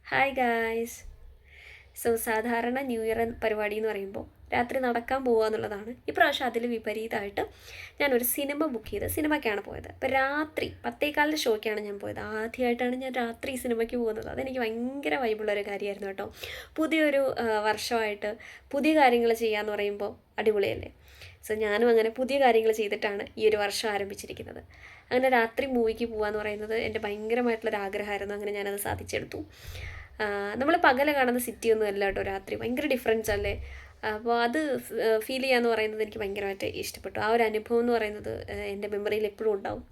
Hi guys. സാധാരണ new year പരിപാടി എന്ന് പറയുമ്പോൾ രാത്രി നടക്കാൻ പോകുക എന്നുള്ളതാണ്. ഇപ്രാവശ്യം അതിൽ വിപരീതമായിട്ട് ഞാനൊരു സിനിമ ബുക്ക് ചെയ്ത് സിനിമയ്ക്കാണ് പോയത്. അപ്പോൾ രാത്രി 10:15 ഷോയ്ക്കാണ് ഞാൻ പോയത്. ആദ്യമായിട്ടാണ് ഞാൻ രാത്രി സിനിമയ്ക്ക് പോകുന്നത്. അതെനിക്ക് ഭയങ്കര വൈബുള്ളൊരു കാര്യമായിരുന്നു കേട്ടോ. പുതിയൊരു വർഷമായിട്ട് പുതിയ കാര്യങ്ങൾ ചെയ്യാന്ന് പറയുമ്പോൾ അടിപൊളിയല്ലേ. ഞാനും അങ്ങനെ പുതിയ കാര്യങ്ങൾ ചെയ്തിട്ടാണ് ഈ ഒരു വർഷം ആരംഭിച്ചിരിക്കുന്നത്. അങ്ങനെ രാത്രി മൂവിക്ക് പോകാമെന്ന് പറയുന്നത് എൻ്റെ ഭയങ്കരമായിട്ടുള്ളൊരു ആഗ്രഹമായിരുന്നു. അങ്ങനെ ഞാനത് സാധിച്ചെടുത്തു. നമ്മൾ പകൽ കാണുന്ന സിറ്റി ഒന്നും അല്ല കേട്ടോ, രാത്രി ഭയങ്കര ഡിഫറൻസ് അല്ലേ. അപ്പോൾ അത് ഫീൽ ചെയ്യാന്ന് പറയുന്നത് എനിക്ക് ഭയങ്കരമായിട്ട് ഇഷ്ടപ്പെട്ടു. ആ ഒരു അനുഭവം എന്ന് പറയുന്നത് എൻ്റെ മെമ്മറിയിൽ എപ്പോഴും ഉണ്ടാവും.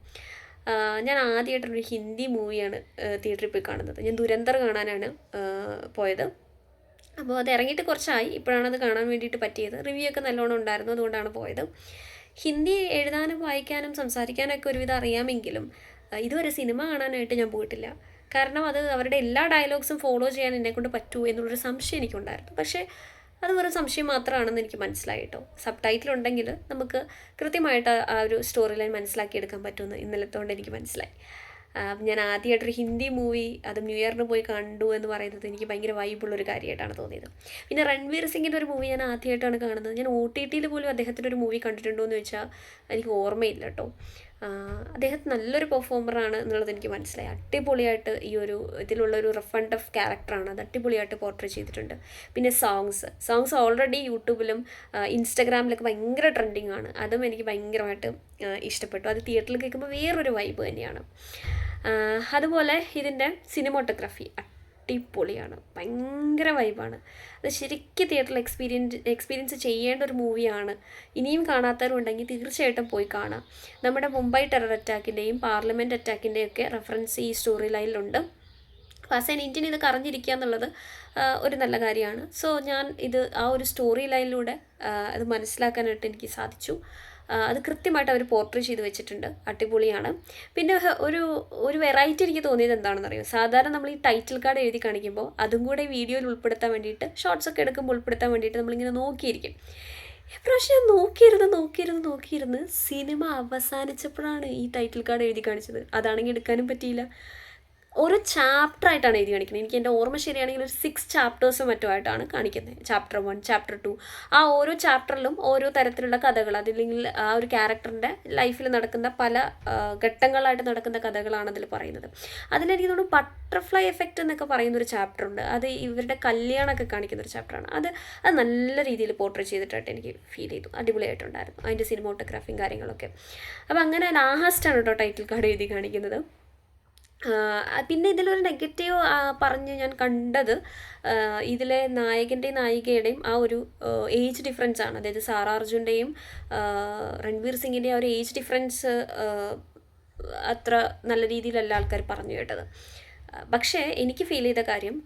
ഞാൻ ആദ്യമായിട്ടൊരു ഹിന്ദി മൂവിയാണ് തിയേറ്ററിൽ പോയി കാണുന്നത്. ഞാൻ ദുരന്തർ കാണാനാണ് പോയത്. അപ്പോൾ അത് ഇറങ്ങിയിട്ട് കുറച്ചായി, ഇപ്പോഴാണ് അത് കാണാൻ വേണ്ടിയിട്ട് പറ്റിയത്. റിവ്യൂ ഒക്കെ നല്ലോണം ഉണ്ടായിരുന്നു, അതുകൊണ്ടാണ് പോയത്. ഹിന്ദി എഴുതാനും വായിക്കാനും സംസാരിക്കാനൊക്കെ ഒരുവിധം അറിയാമെങ്കിലും ഇതുവരെ സിനിമ കാണാനായിട്ട് ഞാൻ പോയിട്ടില്ല. കാരണം അത് അവരുടെ എല്ലാ ഡയലോഗ്സും ഫോളോ ചെയ്യാൻ എന്നെക്കൊണ്ട് പറ്റുമോ എന്നുള്ളൊരു സംശയം എനിക്കുണ്ടായിരുന്നു. പക്ഷേ അത് വെറും സംശയം മാത്രമാണെന്ന് എനിക്ക് മനസ്സിലായി കേട്ടോ. സബ് ടൈറ്റിൽ ഉണ്ടെങ്കിൽ നമുക്ക് കൃത്യമായിട്ട് ആ ഒരു സ്റ്റോറി ലൈൻ മനസ്സിലാക്കിയെടുക്കാൻ പറ്റുമെന്ന് ഇന്നലത്തോണ്ട് എനിക്ക് മനസ്സിലായി. ഞാൻ ആദ്യമായിട്ടൊരു ഹിന്ദി മൂവി അത് ന്യൂ ഇയറിന് പോയി കണ്ടു എന്ന് പറയുന്നത് എനിക്ക് ഭയങ്കര വൈബുള്ളൊരു കാര്യമായിട്ടാണ് തോന്നിയത്. പിന്നെ രൺവീർ സിംഗിൻ്റെ ഒരു മൂവി ഞാൻ ആദ്യമായിട്ടാണ് കാണുന്നത്. ഞാൻ OTTയിൽ പോലും അദ്ദേഹത്തിൻ്റെ ഒരു മൂവി കണ്ടിട്ടുണ്ടോ എന്ന് ചോദിച്ചാൽ എനിക്ക് ഓർമ്മയില്ല കേട്ടോ. അദ്ദേഹം നല്ലൊരു പെർഫോമറാണ് എന്നുള്ളത് എനിക്ക് മനസ്സിലായി. അടിപൊളിയായിട്ട് ഈ ഒരു ഇതിലുള്ളൊരു റഫ് ആൻഡ് ടഫ് ക്യാരക്ടറാണ്, അത് അടിപൊളിയായിട്ട് പോർട്രേ ചെയ്തിട്ടുണ്ട്. പിന്നെ സോങ്സ് ഓൾറെഡി യൂട്യൂബിലും ഇൻസ്റ്റഗ്രാമിലൊക്കെ ഭയങ്കര ട്രെൻഡിങ് ആണ്. അതും എനിക്ക് ഭയങ്കരമായിട്ട് ഇഷ്ടപ്പെട്ടു. അത് തിയേറ്ററിൽ കേൾക്കുമ്പോൾ വേറൊരു വൈബ് തന്നെയാണ്. അതുപോലെ ഇതിൻ്റെ സിനിമോട്ടോഗ്രാഫി അടിപൊളിയാണ്, ഭയങ്കര വൈബാണ്. അത് ശരിക്കും തിയേറ്ററിൽ എക്സ്പീരിയൻസ് ചെയ്യേണ്ട ഒരു മൂവിയാണ്. ഇനിയും കാണാത്തവരുണ്ടെങ്കിൽ തീർച്ചയായിട്ടും പോയി കാണാം. നമ്മുടെ മുംബൈ ടെറർ അറ്റാക്കിൻ്റെയും പാർലമെൻറ്റ് അറ്റാക്കിൻ്റെയും ഒക്കെ റെഫറൻസ് ഈ സ്റ്റോറി ലൈനിലുണ്ട്. ആസ് ആൻ ഇന്ത്യൻ ഇത് അറിഞ്ഞിരിക്കുക എന്നുള്ളത് ഒരു നല്ല കാര്യമാണ്. ഞാൻ ഇത് ആ ഒരു സ്റ്റോറി ലൈനിലൂടെ അത് മനസ്സിലാക്കാനായിട്ട് എനിക്ക് സാധിച്ചു. അത് കൃത്യമായിട്ട് അവർ പോർട്രേ ചെയ്ത് വെച്ചിട്ടുണ്ട്, അടിപൊളിയാണ്. പിന്നെ ഒരു വെറൈറ്റി എനിക്ക് തോന്നിയത് എന്താണെന്ന് അറിയാം. സാധാരണ നമ്മൾ ഈ ടൈറ്റിൽ കാർഡ് എഴുതി കാണിക്കുമ്പോൾ അതും കൂടെ വീഡിയോയിൽ ഉൾപ്പെടുത്താൻ വേണ്ടിയിട്ട്, ഷോർട്സ് ഒക്കെ എടുക്കുമ്പോൾ ഉൾപ്പെടുത്താൻ വേണ്ടിയിട്ട് നമ്മളിങ്ങനെ നോക്കിയിരിക്കും. ഇപ്രാവശ്യം ഞാൻ നോക്കിയിരുന്ന് സിനിമ അവസാനിച്ചപ്പോഴാണ് ഈ ടൈറ്റിൽ കാർഡ് എഴുതി കാണിച്ചത്. അതാണെങ്കിൽ എടുക്കാനും പറ്റിയില്ല. ഓരോ ചാപ്റ്ററായിട്ടാണ് എഴുതി കാണിക്കുന്നത്. എനിക്ക് എൻ്റെ ഓർമ്മ ശരിയാണെങ്കിൽ ഒരു 6 ചാപ്റ്റേഴ്സും മറ്റും ആയിട്ടാണ് കാണിക്കുന്നത്. Chapter 1, chapter 2. ആ ഓരോ ചാപ്റ്ററിലും ഓരോ തരത്തിലുള്ള കഥകൾ, അതില്ലെങ്കിൽ ആ ഒരു ക്യാരക്ടറിൻ്റെ ലൈഫിൽ നടക്കുന്ന പല ഘട്ടങ്ങളായിട്ട് നടക്കുന്ന കഥകളാണ് അതിൽ പറയുന്നത്. അതിലെനിക്ക് തോന്നുന്നു ബട്ടർഫ്ലൈ എഫക്റ്റ് എന്നൊക്കെ പറയുന്നൊരു ചാപ്റ്ററുണ്ട്. അത് ഇവരുടെ കല്യാണമൊക്കെ കാണിക്കുന്നൊരു ചാപ്റ്ററാണ്. അത് നല്ല രീതിയിൽ പോർട്രേ ചെയ്തിട്ടായിട്ട് എനിക്ക് ഫീൽ ചെയ്തു. അടിപൊളിയായിട്ടുണ്ടായിരുന്നു അതിൻ്റെ സിനിമോട്ടോഗ്രാഫിയും കാര്യങ്ങളൊക്കെ. അപ്പോൾ അങ്ങനെ ലാസ്റ്റാണ് കേട്ടോ ടൈറ്റിൽ കാർഡ് എഴുതി കാണിക്കുന്നത്. പിന്നെ ഇതിലൊരു നെഗറ്റീവ് പറഞ്ഞ് ഞാൻ കണ്ടത് ഇതിലെ നായകൻ്റെയും നായികയുടെയും ആ ഒരു ഏജ് ഡിഫറൻസ് ആണ്. അതായത് സാറാ അർജുൻ്റെയും രൺവീർ സിംഗിൻ്റെയും ആ ഒരു ഏജ് ഡിഫറൻസ് അത്ര നല്ല രീതിയിലല്ല ആൾക്കാർ പറഞ്ഞു കേട്ടത്. പക്ഷേ എനിക്ക് ഫീൽ ചെയ്ത കാര്യം,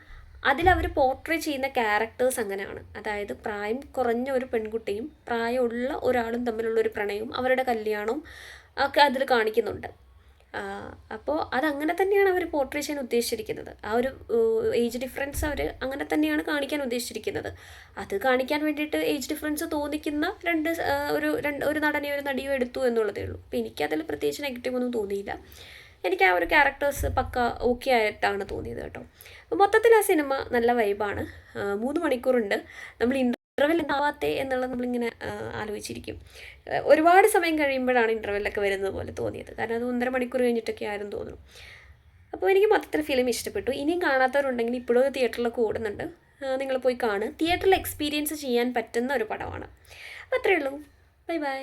അതിലവർ പോർട്രേ ചെയ്യുന്ന ക്യാരക്ടേഴ്സ് അങ്ങനെയാണ്. അതായത് പ്രായം കുറഞ്ഞ ഒരു പെൺകുട്ടിയും പ്രായമുള്ള ഒരാളും തമ്മിലുള്ളൊരു പ്രണയവും അവരുടെ കല്യാണവും ഒക്കെ അതിൽ കാണിക്കുന്നുണ്ട്. അപ്പോൾ അതങ്ങനെ തന്നെയാണ് അവർ പോർട്രേ ചെയ്യാൻ ഉദ്ദേശിച്ചിരിക്കുന്നത്. ആ ഒരു ഏജ് ഡിഫറൻസ് അവർ അങ്ങനെ തന്നെയാണ് കാണിക്കാൻ ഉദ്ദേശിച്ചിരിക്കുന്നത്. അത് കാണിക്കാൻ വേണ്ടിയിട്ട് ഏജ് ഡിഫറൻസ് തോന്നിക്കുന്ന ഒരു നടനെയോ ഒരു നടിയോ എടുത്തു എന്നുള്ളതേ ഉള്ളൂ. അപ്പോൾ എനിക്കതിൽ പ്രത്യേകിച്ച് നെഗറ്റീവ് ഒന്നും തോന്നിയില്ല. എനിക്ക് ആ ഒരു ക്യാരക്ടേഴ്സ് പക്ക ഓക്കെ ആയിട്ടാണ് തോന്നിയത് കേട്ടോ. അപ്പോൾ മൊത്തത്തിൽ ആ സിനിമ നല്ല വൈബാണ്. 3 മണിക്കൂറുണ്ട്. നമ്മൾ ഇൻ്റർവെൽ ഉണ്ടാവാത്തേ എന്നുള്ളത് നമ്മളിങ്ങനെ ആലോചിച്ചിരിക്കും. ഒരുപാട് സമയം കഴിയുമ്പോഴാണ് ഇൻ്റർവെല്ലൊക്കെ വരുന്നത് പോലെ തോന്നിയത്. കാരണം അത് 1.5 മണിക്കൂർ കഴിഞ്ഞിട്ടൊക്കെ ആരും തോന്നുന്നു. അപ്പോൾ എനിക്ക് മൊത്തത്തിൽ ഫിലിം ഇഷ്ടപ്പെട്ടു. ഇനിയും കാണാത്തവരുണ്ടെങ്കിൽ ഇപ്പോഴും തിയേറ്ററിലൊക്കെ ഓടുന്നുണ്ട്, നിങ്ങൾ പോയി കാണുക. തിയേറ്ററിൽ എക്സ്പീരിയൻസ് ചെയ്യാൻ പറ്റുന്ന ഒരു പടമാണ്. അപ്പോൾ അത്രയേ ഉള്ളൂ. Bye bye.